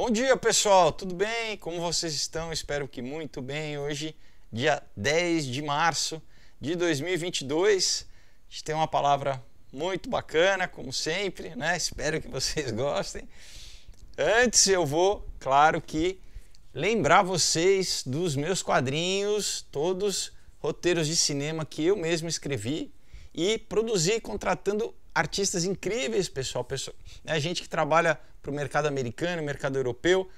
Bom dia, pessoal, tudo bem? Como vocês estão? Espero que muito bem. Hoje, dia 10 de março de 2022, a gente tem uma palavra muito bacana, como sempre, né? Espero que vocês gostem. Antes eu vou, claro que, lembrar vocês dos meus quadrinhos, todos roteiros de cinema que eu mesmo escrevi e produzi contratando artistas incríveis, pessoal, né, gente que trabalha para o mercado americano, mercado europeu,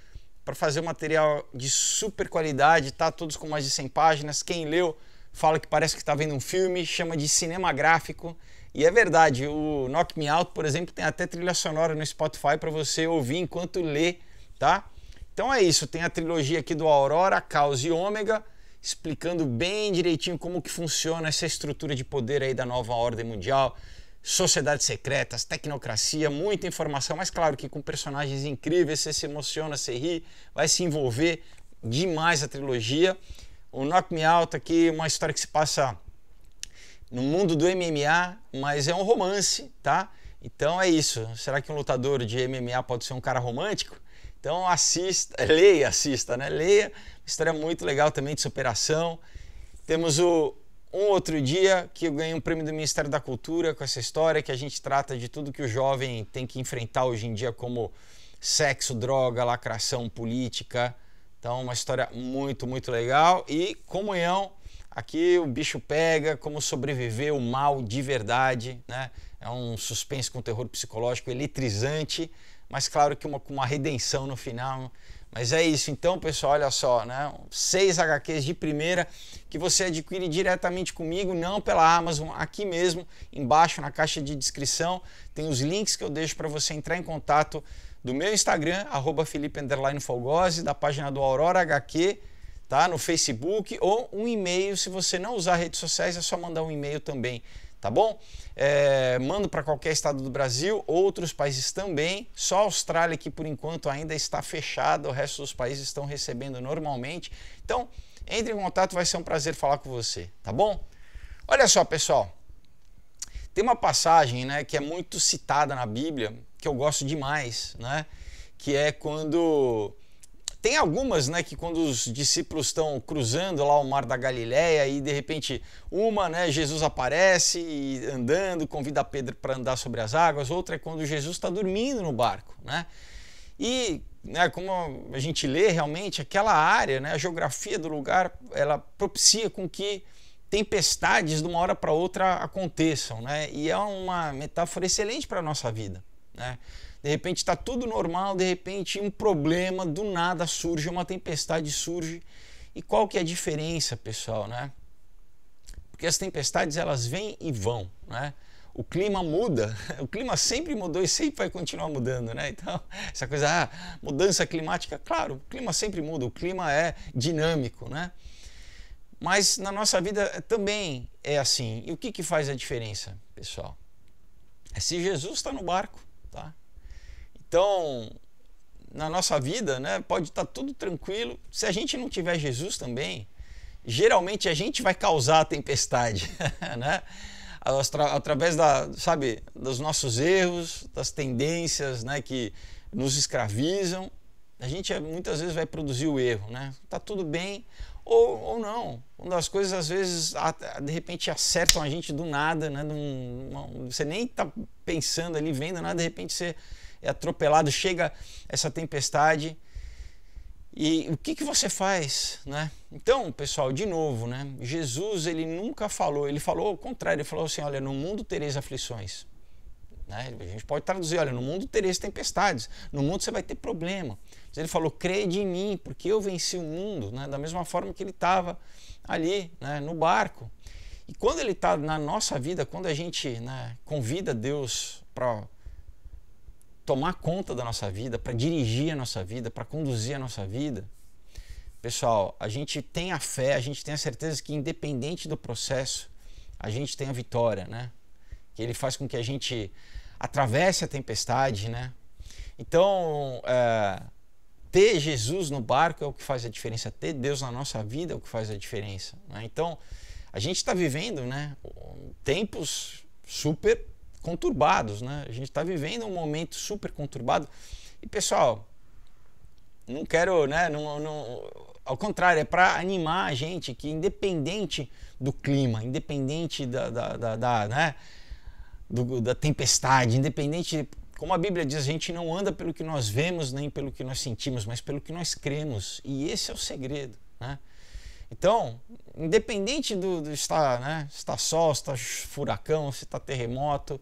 para fazer um material de super qualidade, tá? Todos com mais de 100 páginas. Quem leu fala que parece que está vendo um filme, chama de cinema gráfico. E é verdade, o Knock Me Out, por exemplo, tem até trilha sonora no Spotify para você ouvir enquanto lê, tá? Então é isso, tem a trilogia aqui do Aurora, Caos e Ômega, explicando bem direitinho como que funciona essa estrutura de poder aí da nova ordem mundial, sociedades secretas, tecnocracia, muita informação, mas claro que com personagens incríveis, você se emociona, você ri, vai se envolver demais a trilogia. O Knock Me Out aqui, uma história que se passa no mundo do MMA, mas é um romance, tá? Então é isso. Será que um lutador de MMA pode ser um cara romântico? Então assista, assista, né? Leia, história muito legal também de superação. Temos um outro dia que eu ganhei um prêmio do Ministério da Cultura com essa história, que a gente trata de tudo que o jovem tem que enfrentar hoje em dia, como sexo, droga, lacração, política. Então uma história muito, muito legal. E Comunhão, aqui o bicho pega, como sobreviver o mal de verdade, né? É um suspense com terror psicológico eletrizante, mas claro que com uma redenção no final. Mas é isso, então, pessoal, olha só, né? 6 HQs de primeira que você adquire diretamente comigo, não pela Amazon, aqui mesmo, embaixo na caixa de descrição, tem os links que eu deixo para você entrar em contato do meu Instagram, @Felipe_Folgose, da página do Aurora HQ, tá? No Facebook, ou um e-mail, se você não usar redes sociais, é só mandar um e-mail também, tá bom? Mando para qualquer estado do Brasil, outros países também, só a Austrália que por enquanto ainda está fechada, o resto dos países estão recebendo normalmente. Então, entre em contato, vai ser um prazer falar com você, tá bom? Olha só, pessoal, tem uma passagem, né, que é muito citada na Bíblia, que eu gosto demais, né, que é quando... Tem algumas, né, que quando os discípulos estão cruzando lá o Mar da Galileia e de repente né, Jesus aparece e andando, convida Pedro para andar sobre as águas, outra é quando Jesus está dormindo no barco, né? E, né, como a gente lê realmente, aquela área, né, a geografia do lugar, ela propicia com que tempestades de uma hora para outra aconteçam, né? E é uma metáfora excelente para a nossa vida, né? De repente está tudo normal, de repente um problema, do nada surge, uma tempestade surge. E qual que é a diferença, pessoal, né? Porque as tempestades, elas vêm e vão, né? O clima muda, o clima sempre mudou e sempre vai continuar mudando, né? Então, essa coisa, mudança climática, claro, o clima sempre muda, o clima é dinâmico, né? Mas na nossa vida também é assim. E o que faz a diferença, pessoal? É se Jesus está no barco, tá? Então, na nossa vida, né, pode estar tudo tranquilo. Se a gente não tiver Jesus também, geralmente a gente vai causar a tempestade, né? Através dos nossos erros, das tendências, né, que nos escravizam, a gente muitas vezes vai produzir o erro, né? Tá tudo bem ou não. Uma das coisas, às vezes, de repente acertam a gente do nada, né? Você nem tá pensando ali, vendo nada, de repente você é atropelado, chega essa tempestade e o que você faz, né? Então, pessoal, de novo, né? Jesus, ele nunca falou, ele falou ao contrário, ele falou assim, olha, no mundo tereis aflições, né? A gente pode traduzir, olha, no mundo tereis tempestades, no mundo você vai ter problema. Mas ele falou, crede em mim, porque eu venci o mundo, né? Da mesma forma que ele estava ali, né? No barco. E quando ele está na nossa vida, quando a gente, né, convida Deus para tomar conta da nossa vida, para dirigir a nossa vida, para conduzir a nossa vida, pessoal, a gente tem a fé, a gente tem a certeza que independente do processo, a gente tem a vitória, né? Que ele faz com que a gente atravesse a tempestade, né? Então, ter Jesus no barco é o que faz a diferença, ter Deus na nossa vida é o que faz a diferença, né? Então, a gente está vivendo, né, tempos super conturbados, né? A gente está vivendo um momento super conturbado. E, pessoal, não quero, né, ao contrário, é para animar a gente que independente do clima, independente né, da tempestade, independente, como a Bíblia diz, a gente não anda pelo que nós vemos nem pelo que nós sentimos, mas pelo que nós cremos. E esse é o segredo, né? Então, independente do estar, né, se está sol, se está furacão, se está terremoto,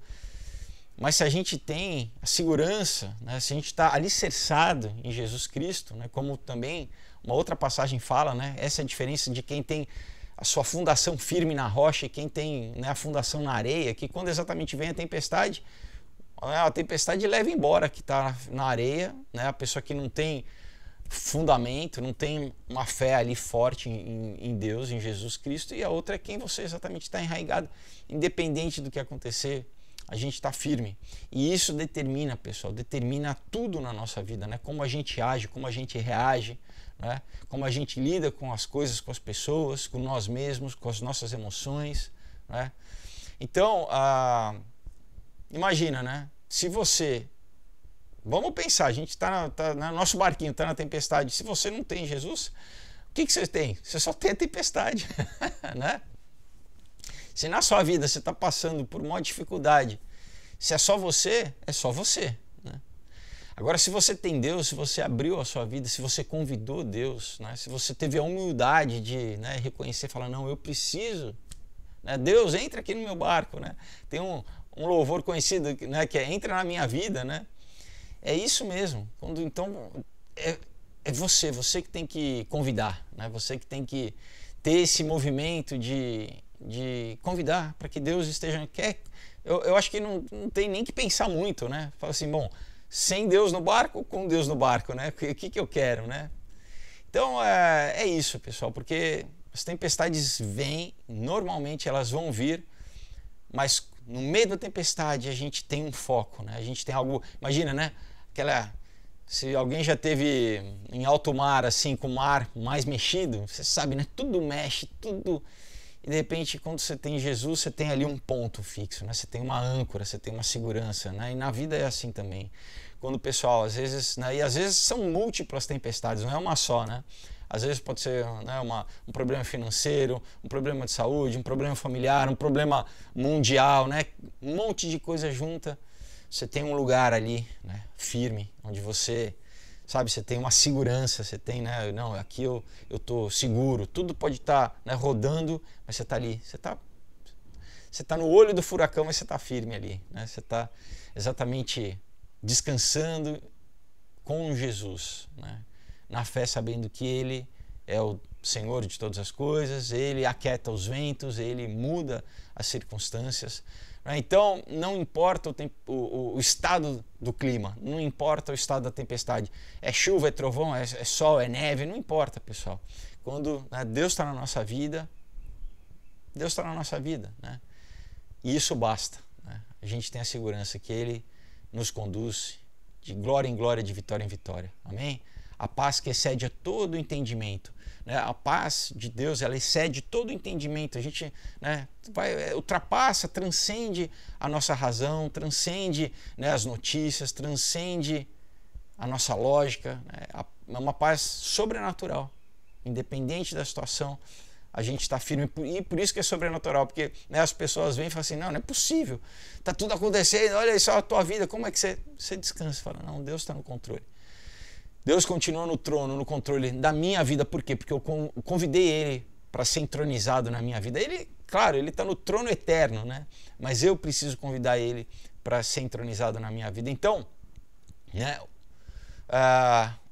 mas se a gente tem a segurança, né, se a gente está alicerçado em Jesus Cristo, né, como também uma outra passagem fala, né, essa é a diferença de quem tem a sua fundação firme na rocha e quem tem, né, a fundação na areia, que quando exatamente vem a tempestade leva embora que está na areia, né, a pessoa que não tem fundamento, não tem uma fé ali forte em Deus, em Jesus Cristo, e a outra é quem você exatamente está enraizado, independente do que acontecer, a gente está firme. E isso determina, pessoal, determina tudo na nossa vida, né? Como a gente age, como a gente reage, né? Como a gente lida com as coisas, com as pessoas, com nós mesmos, com as nossas emoções, né? Então, imagina, né? Se você... Vamos pensar, a gente está no nosso barquinho, está na tempestade. Se você não tem Jesus, o que você tem? Você só tem a tempestade, né? Se na sua vida você está passando por uma dificuldade, se é só você, é só você, né? Agora, se você tem Deus, se você abriu a sua vida, se você convidou Deus, né? Se você teve a humildade de, né, reconhecer, falar, não, eu preciso, né? Deus, entra aqui no meu barco, né? Tem um louvor conhecido, né, que é entra na minha vida, né? É isso mesmo. Então, é você que tem que convidar, né? Você que tem que ter esse movimento de convidar para que Deus esteja... Eu acho que não tem nem que pensar muito, né? Fala assim, bom, sem Deus no barco, com Deus no barco, né? O que eu quero, né? Então, é isso, pessoal, porque as tempestades vêm, normalmente elas vão vir, mas no meio da tempestade a gente tem um foco, né? A gente tem algo... Imagina, né? Se alguém já teve em alto mar, assim, com o mar mais mexido, você sabe, né? Tudo mexe, tudo... E de repente, quando você tem Jesus, você tem ali um ponto fixo, né? Você tem uma âncora, você tem uma segurança, né? E na vida é assim também. Quando o pessoal, às vezes, né? E às vezes são múltiplas tempestades, não é uma só, né? Às vezes pode ser, né, um problema financeiro, um problema de saúde, um problema familiar, um problema mundial, né? Um monte de coisa junta. Você tem um lugar ali, né, firme, onde você, sabe, você tem uma segurança, você tem, né, não, aqui eu tô seguro, tudo pode estar, né, rodando, mas você está ali, você tá no olho do furacão, mas você está firme ali, né? Você está exatamente descansando com Jesus, né? Na fé, sabendo que Ele é o Senhor de todas as coisas, Ele aquieta os ventos, Ele muda as circunstâncias. Então, não importa o estado do clima, não importa o estado da tempestade. É chuva, é trovão, é sol, é neve, não importa, pessoal. Quando, né, Deus está na nossa vida, Deus está na nossa vida, né? E isso basta, né? A gente tem a segurança que Ele nos conduz de glória em glória, de vitória em vitória. Amém? A paz que excede a todo entendimento. A paz de Deus, ela excede todo o entendimento. A gente, né, ultrapassa, transcende a nossa razão, transcende, né, as notícias, transcende a nossa lógica. Né? É uma paz sobrenatural. Independente da situação, a gente está firme. E por isso que é sobrenatural, porque, né, as pessoas vêm e falam assim, não é possível. Está tudo acontecendo, olha só a tua vida, como é que você descansa? Fala, não, Deus está no controle. Deus continua no trono, no controle da minha vida. Por quê? Porque eu convidei Ele para ser entronizado na minha vida. Ele, claro, Ele está no trono eterno, né? Mas eu preciso convidar Ele para ser entronizado na minha vida. Então, né,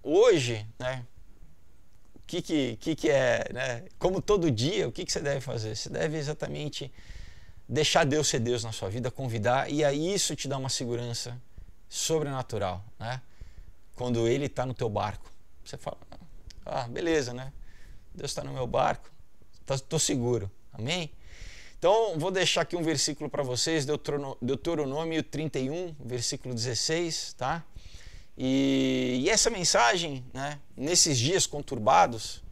hoje, né, o que é, né? Como todo dia, o que você deve fazer? Você deve exatamente deixar Deus ser Deus na sua vida, convidar, e aí isso te dá uma segurança sobrenatural, né? Quando Ele está no teu barco, você fala, beleza, né? Deus está no meu barco, estou seguro, amém? Então, vou deixar aqui um versículo para vocês, Deuteronômio 31, versículo 16, tá? E essa mensagem, né, nesses dias conturbados,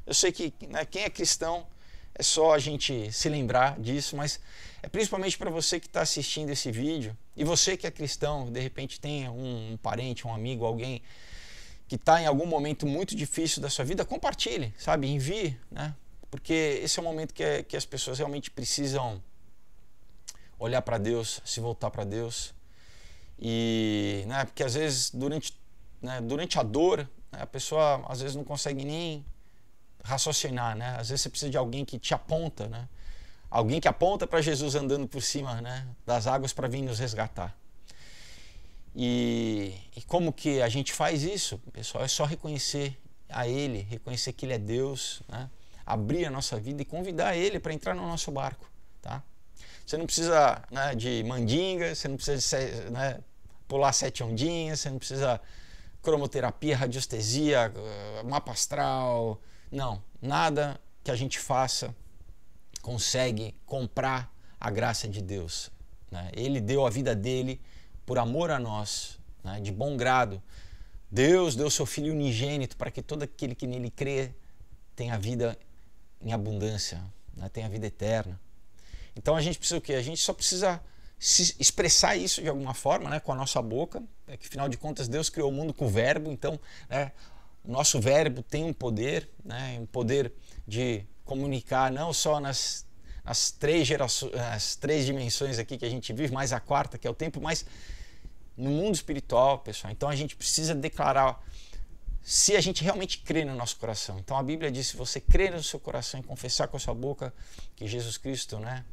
eu sei que, né, quem é cristão, é só a gente se lembrar disso, mas é principalmente para você que está assistindo esse vídeo, e você que é cristão, de repente tem um parente, um amigo, alguém que está em algum momento muito difícil da sua vida, compartilhe, sabe? Envie, né? Porque esse é o momento que as pessoas realmente precisam olhar para Deus, se voltar para Deus. E, né, porque às vezes durante a dor, né, a pessoa às vezes não consegue nem raciocinar, né? Às vezes você precisa de alguém que te aponta, né? Alguém que aponta para Jesus andando por cima, né, das águas para vir nos resgatar. E como que a gente faz isso, pessoal? É só reconhecer a Ele, reconhecer que Ele é Deus, né? Abrir a nossa vida e convidar Ele para entrar no nosso barco, tá? Você não precisa, né, de mandinga, você não precisa, né, pular 7 ondinhas, você não precisa cromoterapia, radiestesia, mapa astral. Não, nada que a gente faça consegue comprar a graça de Deus, né? Ele deu a vida dele por amor a nós, né, de bom grado. Deus deu seu Filho unigênito para que todo aquele que nele crê tenha vida em abundância, né, tenha vida eterna. Então a gente precisa o quê? A gente só precisa expressar isso de alguma forma, né, com a nossa boca, que afinal de contas Deus criou o mundo com o verbo, então, né, o nosso verbo tem um poder, né, um poder de comunicar não só nas 3 gerações, as 3 dimensões aqui que a gente vive, mais a 4ª, que é o tempo, mas no mundo espiritual, pessoal. Então a gente precisa declarar se a gente realmente crê no nosso coração. Então a Bíblia diz: se você crer no seu coração e confessar com a sua boca que Jesus Cristo, né,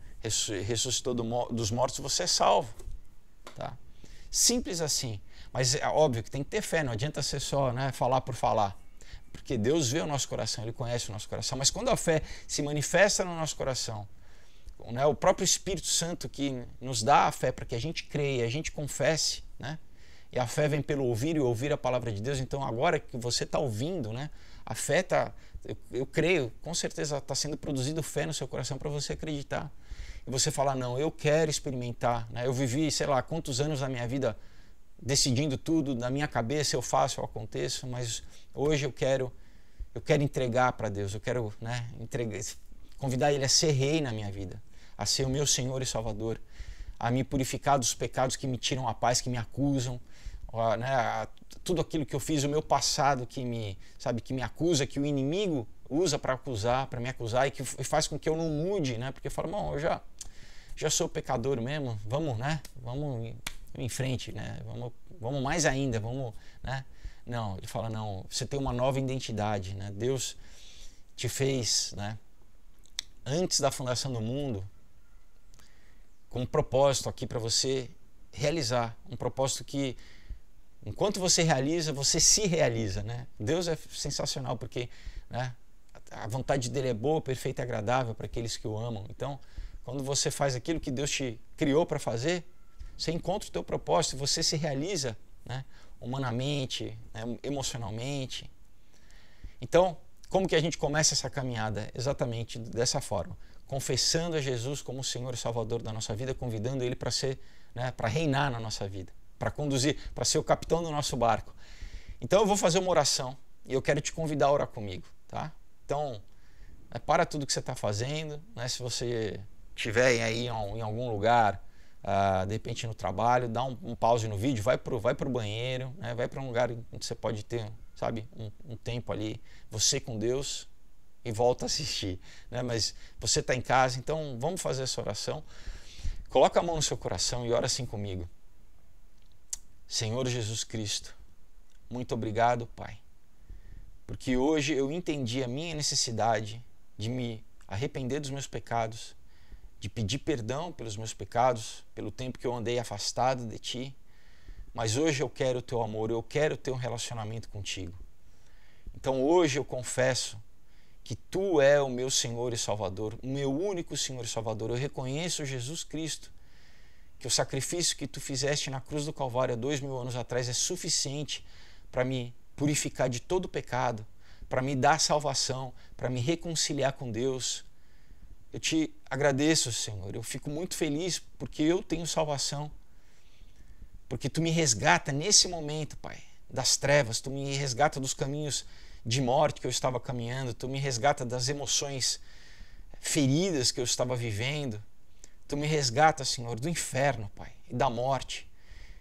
ressuscitou dos mortos, você é salvo, tá? Simples assim. Mas é óbvio que tem que ter fé, não adianta ser só, né, falar por falar. Porque Deus vê o nosso coração, Ele conhece o nosso coração. Mas quando a fé se manifesta no nosso coração, né, o próprio Espírito Santo que nos dá a fé para que a gente creia, a gente confesse, né? E a fé vem pelo ouvir e ouvir a palavra de Deus. Então agora que você está ouvindo, né, a fé está, eu creio, com certeza está sendo produzido fé no seu coração para você acreditar. E você falar: não, eu quero experimentar, né? Eu vivi, sei lá, quantos anos da minha vida decidindo tudo, na minha cabeça eu faço, eu aconteço, mas hoje eu quero entregar para Deus, eu quero, né, convidar Ele a ser rei na minha vida, a ser o meu Senhor e Salvador, a me purificar dos pecados que me tiram a paz, que me acusam, né, tudo aquilo que eu fiz, o meu passado que me acusa, que o inimigo usa para me acusar e que faz com que eu não mude, né? Porque eu falo: bom, eu já sou pecador mesmo, vamos, né? Vamos em frente, né? Vamos mais ainda, vamos, né? Não, ele fala: não, você tem uma nova identidade, né? Deus te fez, né, antes da fundação do mundo, com um propósito aqui para você realizar, um propósito que, enquanto você realiza, você se realiza, né? Deus é sensacional porque, né, a vontade dele é boa, perfeita e agradável para aqueles que o amam. Então, quando você faz aquilo que Deus te criou para fazer, você encontra o teu propósito, você se realiza, né, humanamente, né, emocionalmente. Então, como que a gente começa essa caminhada? Exatamente dessa forma, confessando a Jesus como o Senhor e Salvador da nossa vida, convidando Ele para ser, né, para reinar na nossa vida, para conduzir, para ser o capitão do nosso barco. Então eu vou fazer uma oração e eu quero te convidar a orar comigo, tá? Então, para tudo que você está fazendo, né? Se você estiver aí em algum lugar, de repente no trabalho, dá um pause no vídeo, vai pro banheiro, né? Vai para um lugar onde você pode ter, sabe, um tempo ali, você com Deus, e volta a assistir, né? Mas você está em casa, então vamos fazer essa oração. Coloca a mão no seu coração e ora assim comigo. Senhor Jesus Cristo, muito obrigado, Pai, porque hoje eu entendi a minha necessidade de me arrepender dos meus pecados, de pedir perdão pelos meus pecados, pelo tempo que eu andei afastado de Ti, mas hoje eu quero o Teu amor, eu quero ter um relacionamento contigo. Então hoje eu confesso que Tu é o meu Senhor e Salvador, o meu único Senhor e Salvador. Eu reconheço, Jesus Cristo, que o sacrifício que Tu fizeste na cruz do Calvário há 2000 anos atrás é suficiente para me purificar de todo pecado, para me dar salvação, para me reconciliar com Deus. Eu Te agradeço, Senhor, eu fico muito feliz porque eu tenho salvação, porque Tu me resgata nesse momento, Pai, das trevas, Tu me resgata dos caminhos de morte que eu estava caminhando, Tu me resgata das emoções feridas que eu estava vivendo, Tu me resgata, Senhor, do inferno, Pai, e da morte.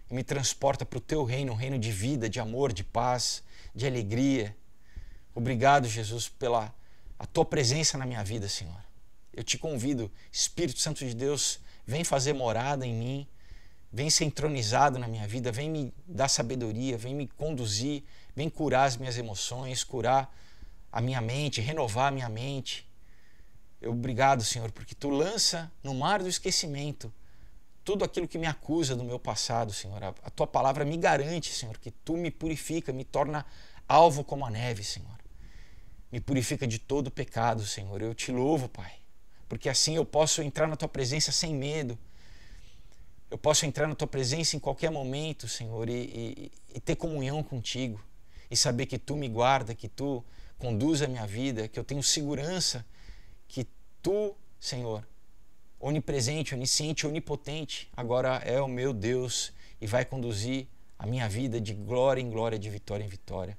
e me transporta para o teu reino, um reino de vida, de amor, de paz, de alegria. Obrigado, Jesus, pela a tua presença na minha vida, Senhor. Eu te convido, Espírito Santo de Deus, vem fazer morada em mim, vem ser entronizado na minha vida, vem me dar sabedoria, vem me conduzir, vem curar as minhas emoções, curar a minha mente, renovar a minha mente. Obrigado, Senhor, porque tu lança no mar do esquecimento tudo aquilo que me acusa do meu passado, Senhor. A tua palavra me garante, Senhor, que tu me purifica, me torna alvo como a neve, Senhor. Me purifica de todo pecado, Senhor. Eu te louvo, Pai, porque assim eu posso entrar na tua presença sem medo. Eu posso entrar na tua presença em qualquer momento, Senhor, e ter comunhão contigo, e saber que tu me guarda, que tu conduz a minha vida, que eu tenho segurança, que tu, Senhor, onipresente, onisciente, onipotente, agora é o meu Deus e vai conduzir a minha vida de glória em glória, de vitória em vitória.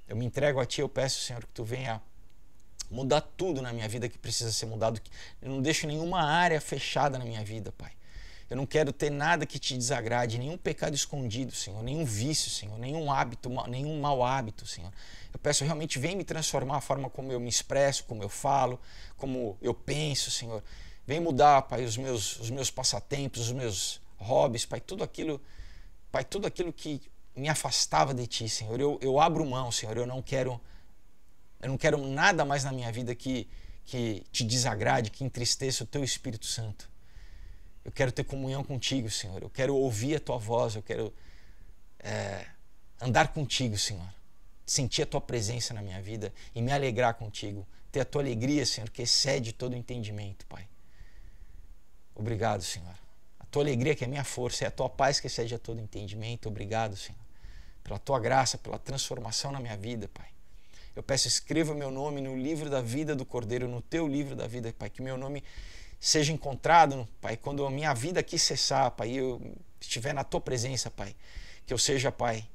Eu me entrego a ti, eu peço, Senhor, que tu venha mudar tudo na minha vida que precisa ser mudado. Eu não deixo nenhuma área fechada na minha vida, Pai. Eu não quero ter nada que te desagrade, nenhum pecado escondido, Senhor, nenhum vício, Senhor, nenhum hábito, nenhum mau hábito, Senhor. Eu peço, realmente, vem me transformar a forma como eu me expresso, como eu falo, como eu penso, Senhor. Vem mudar, Pai, os meus passatempos, os meus hobbies, Pai, tudo aquilo que me afastava de ti, Senhor. Eu abro mão, Senhor, eu não quero nada mais na minha vida que te desagrade, que entristeça o teu Espírito Santo. Eu quero ter comunhão contigo, Senhor. Eu quero ouvir a tua voz, eu quero andar contigo, Senhor. Sentir a tua presença na minha vida e me alegrar contigo. Ter a tua alegria, Senhor, que excede todo o entendimento, Pai. Obrigado, Senhor. A tua alegria que é a minha força, é a tua paz que excede a todo entendimento. Obrigado, Senhor, pela tua graça, pela transformação na minha vida, Pai. Eu peço, escreva meu nome no livro da vida do Cordeiro, no teu livro da vida, Pai, que meu nome seja encontrado, Pai, quando a minha vida aqui cessar, Pai, eu estiver na tua presença, Pai, que eu seja, Pai,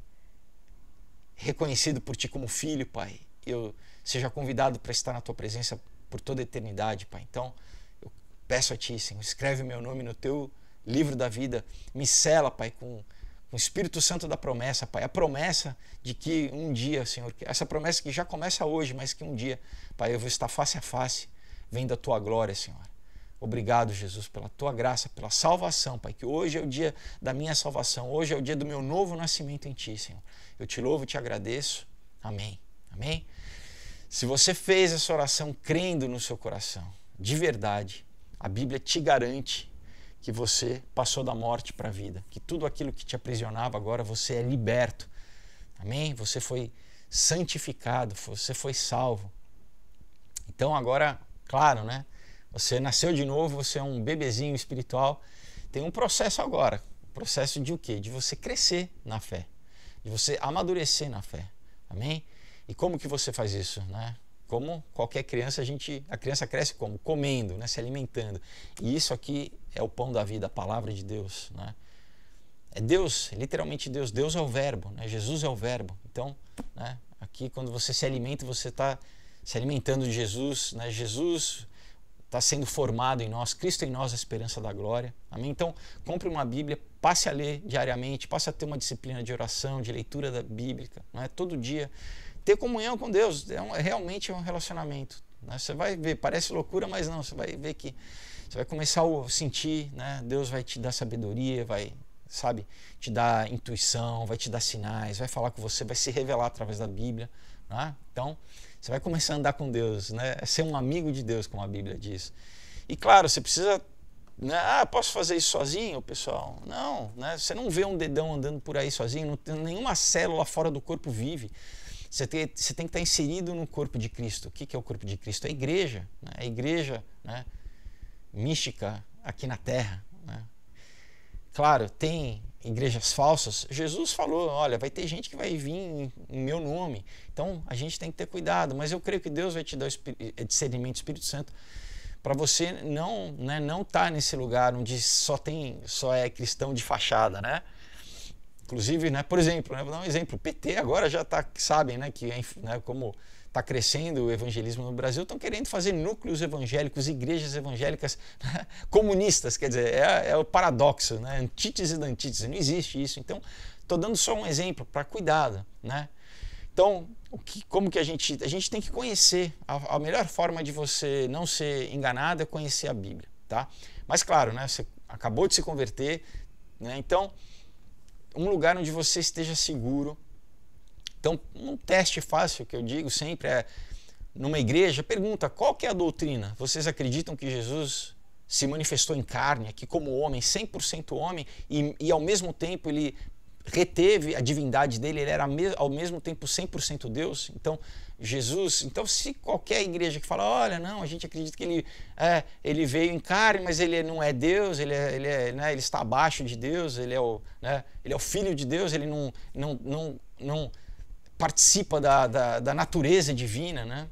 reconhecido por ti como filho, Pai, eu seja convidado para estar na tua presença por toda a eternidade, Pai. Então, eu peço a ti, Senhor, escreve meu nome no teu livro da vida, me sela, Pai, com o Espírito Santo da promessa, Pai, a promessa de que um dia, Senhor, essa promessa que já começa hoje, mas que um dia, Pai, eu vou estar face a face, vem da tua glória, Senhor. Obrigado, Jesus, pela tua graça, pela salvação, Pai, que hoje é o dia da minha salvação, hoje é o dia do meu novo nascimento em ti, Senhor. Eu te louvo e te agradeço. Amém. Amém? Se você fez essa oração crendo no seu coração, de verdade, a Bíblia te garante que você passou da morte para a vida, que tudo aquilo que te aprisionava agora você é liberto. Amém? Você foi santificado, você foi salvo. Então agora, claro, né? Você nasceu de novo, você é um bebezinho espiritual. Tem um processo agora. Processo de o quê? De você crescer na fé. De você amadurecer na fé. Amém? E como que você faz isso, né? Como qualquer criança, a criança cresce como? Comendo, né? Se alimentando. E isso aqui é o pão da vida, a palavra de Deus, né? É Deus, é literalmente Deus. Deus é o verbo, né? Jesus é o verbo. Então, né? Aqui quando você se alimenta, você está se alimentando de Jesus, né? Jesus está sendo formado em nós, Cristo em nós, a esperança da glória. Amém? Então, compre uma Bíblia, passe a ler diariamente, passe a ter uma disciplina de oração, de leitura da Bíblia, não é? Todo dia. Ter comunhão com Deus realmente é um relacionamento. Né? Você vai ver, parece loucura, mas não, você vai ver que você vai começar a sentir, né? Deus vai te dar sabedoria, vai, sabe, te dar intuição, vai te dar sinais, vai falar com você, vai se revelar através da Bíblia. Né? Então, você vai começar a andar com Deus, né? Ser um amigo de Deus, como a Bíblia diz. E claro, você precisa, né? Posso fazer isso sozinho, pessoal? Não, né? Você não vê um dedão andando por aí sozinho, não tem nenhuma célula fora do corpo vive. Você tem que estar inserido no corpo de Cristo. O que é o corpo de Cristo? É a igreja, né? A igreja, né? Mística aqui na Terra. Né? Claro, tem igrejas falsas. Jesus falou, olha, vai ter gente que vai vir em meu nome. Então, a gente tem que ter cuidado. Mas eu creio que Deus vai te dar o discernimento do Espírito Santo para você não estar nesse lugar onde só é cristão de fachada, né? Inclusive, né, por exemplo, né, vou dar um exemplo, o PT agora já está, sabem, né, que, né, como está crescendo o evangelismo no Brasil, estão querendo fazer núcleos evangélicos, igrejas evangélicas comunistas, quer dizer, é o paradoxo, né? Antítese da antítese, não existe isso. Então, estou dando só um exemplo para cuidado, né? Então, como que a gente tem que conhecer, a melhor forma de você não ser enganado é conhecer a Bíblia, tá? Mas claro, né, você acabou de se converter, né? Então, um lugar onde você esteja seguro. Então, um teste fácil que eu digo sempre é, numa igreja, pergunta, qual que é a doutrina? Vocês acreditam que Jesus se manifestou em carne, aqui como homem, 100% homem, e ao mesmo tempo ele reteve a divindade dele, ele era ao mesmo tempo 100% Deus? Então, Jesus, então se qualquer igreja que fala, olha, não, a gente acredita que ele veio em carne, mas ele não é Deus, ele está abaixo de Deus, ele é o Filho de Deus, ele não participa da natureza divina, né?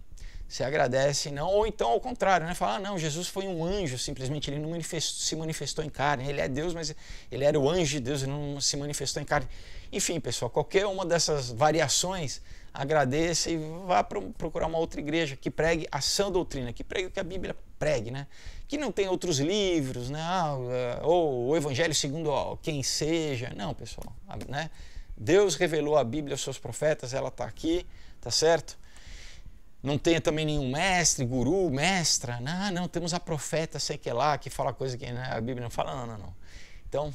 Você agradece, não, ou então ao contrário, né? Fala, não, Jesus foi um anjo, simplesmente, ele não se manifestou em carne, ele é Deus, mas ele era o anjo de Deus, ele não se manifestou em carne. Enfim, pessoal, qualquer uma dessas variações, agradeça e vá procurar uma outra igreja que pregue a sã doutrina, que pregue o que a Bíblia pregue, né? Que não tem outros livros, né? Ou o Evangelho segundo quem seja. Não, pessoal, né? Deus revelou a Bíblia aos seus profetas, ela está aqui, tá certo? Não tenha também nenhum mestre, guru, mestra. Não, temos a profeta, sei que lá, que fala coisa que a Bíblia não fala. Não. Então,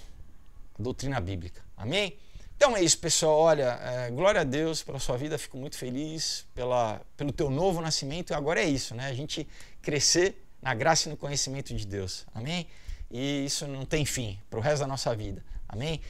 doutrina bíblica. Amém? Então é isso, pessoal. Olha, glória a Deus pela sua vida. Fico muito feliz pelo teu novo nascimento. E agora é isso, né? A gente crescer na graça e no conhecimento de Deus. Amém? E isso não tem fim para o resto da nossa vida. Amém?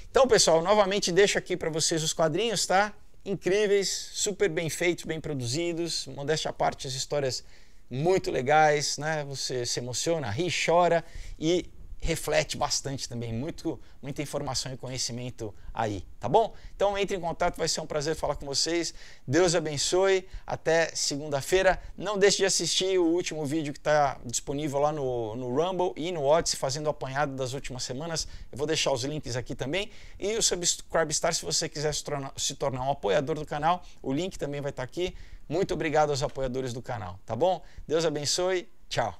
Então, pessoal, novamente deixo aqui para vocês os quadrinhos, tá? Incríveis, super bem feitos, bem produzidos, modéstia à parte, as histórias muito legais, né? Você se emociona, ri, chora e reflete bastante também, muita informação e conhecimento aí, tá bom? Então entre em contato, vai ser um prazer falar com vocês. Deus abençoe, até segunda-feira. Não deixe de assistir o último vídeo que está disponível lá no Rumble e no Odyssey, fazendo o apanhado das últimas semanas. Eu vou deixar os links aqui também. E o Subscribestar, se você quiser se tornar um apoiador do canal, o link também vai estar aqui. Muito obrigado aos apoiadores do canal, tá bom? Deus abençoe, tchau!